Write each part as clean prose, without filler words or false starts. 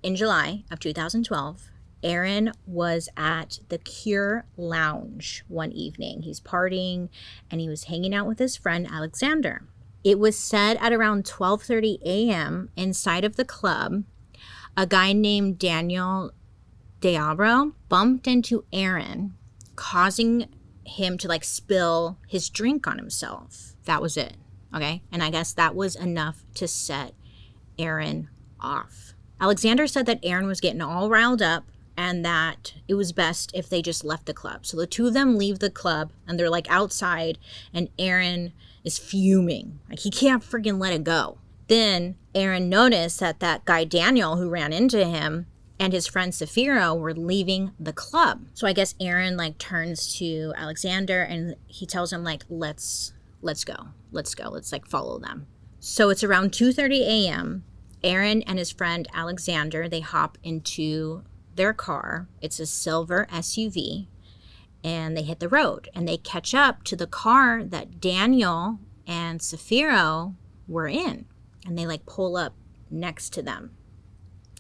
In July of 2012, Aaron was at the Cure Lounge one evening. He's partying and he was hanging out with his friend Alexander. It was said at around 12:30 a.m. inside of the club, a guy named Daniel Diablo bumped into Aaron, causing him to spill his drink on himself. That was it, okay? And I guess that was enough to set Aaron off. Alexander said that Aaron was getting all riled up and that it was best if they just left the club. So the two of them leave the club and they're outside and Aaron is fuming. He can't freaking let it go. Then Aaron noticed that that guy Daniel who ran into him and his friend Safiro were leaving the club. So I guess Aaron turns to Alexander and he tells him let's go. Let's follow them. So it's around 2:30 a.m. Aaron and his friend Alexander, they hop into their car. It's a silver SUV and they hit the road and they catch up to the car that Daniel and Safiro were in and they pull up next to them.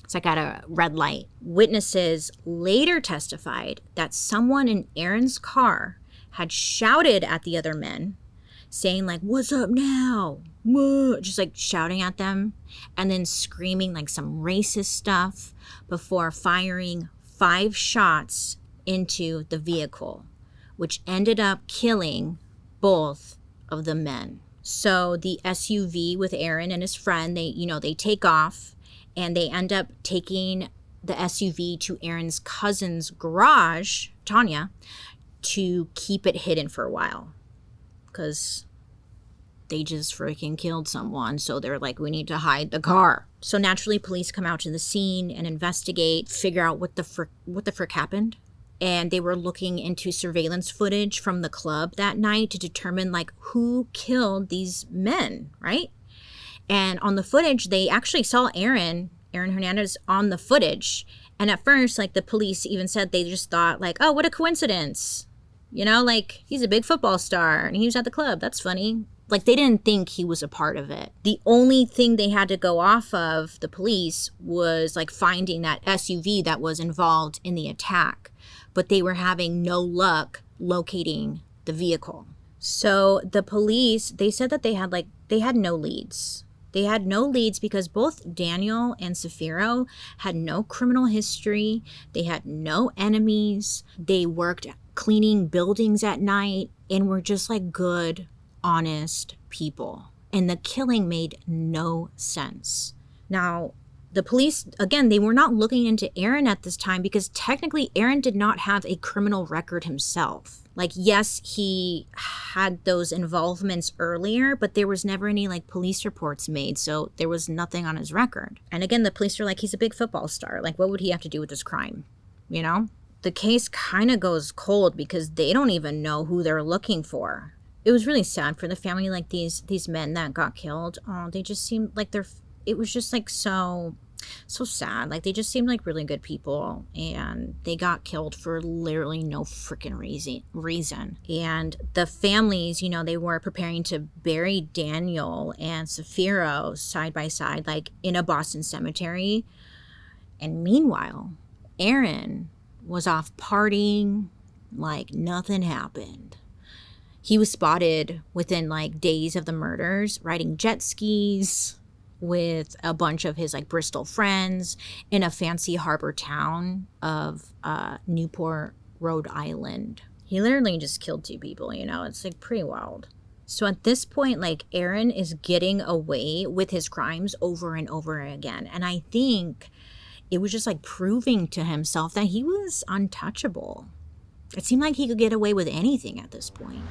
It's at a red light. Witnesses later testified that someone in Aaron's car had shouted at the other men saying what's up now? Whoa, just shouting at them and then screaming some racist stuff before firing 5 shots into the vehicle, which ended up killing both of the men. So the SUV with Aaron and his friend, they take off and they end up taking the SUV to Aaron's cousin's garage, Tanya, to keep it hidden for a while because they just freaking killed someone. So they're we need to hide the car. So naturally, police come out to the scene and investigate, figure out what the frick happened. And they were looking into surveillance footage from the club that night to determine who killed these men, right? And on the footage, they actually saw Aaron Hernandez on the footage. And at first, the police even said they just thought oh, what a coincidence. He's a big football star and he was at the club. That's funny. They didn't think he was a part of it. The only thing they had to go off of, the police, was finding that SUV that was involved in the attack. But they were having no luck locating the vehicle. So the police, they said that they had no leads. They had no leads because both Daniel and Safiro had no criminal history. They had no enemies. They worked cleaning buildings at night and were just good, honest people. And the killing made no sense. Now, the police, again, they were not looking into Aaron at this time because technically Aaron did not have a criminal record himself. Yes, he had those involvements earlier, but there was never any police reports made, so there was nothing on his record. And again, the police are he's a big football star. What would he have to do with this crime? The case kind of goes cold because they don't even know who they're looking for. It was really sad for the family. These men that got killed, they just seemed it was just so sad. They just seemed really good people and they got killed for literally no freaking reason. And the families, they were preparing to bury Daniel and Safiro side by side, in a Boston cemetery. And meanwhile, Aaron was off partying nothing happened. He was spotted within days of the murders riding jet skis with a bunch of his Bristol friends in a fancy harbor town of Newport, Rhode Island. He literally just killed 2 people, it's pretty wild. So at this point, Aaron is getting away with his crimes over and over again. And I think it was just proving to himself that he was untouchable. It seemed like he could get away with anything at this point.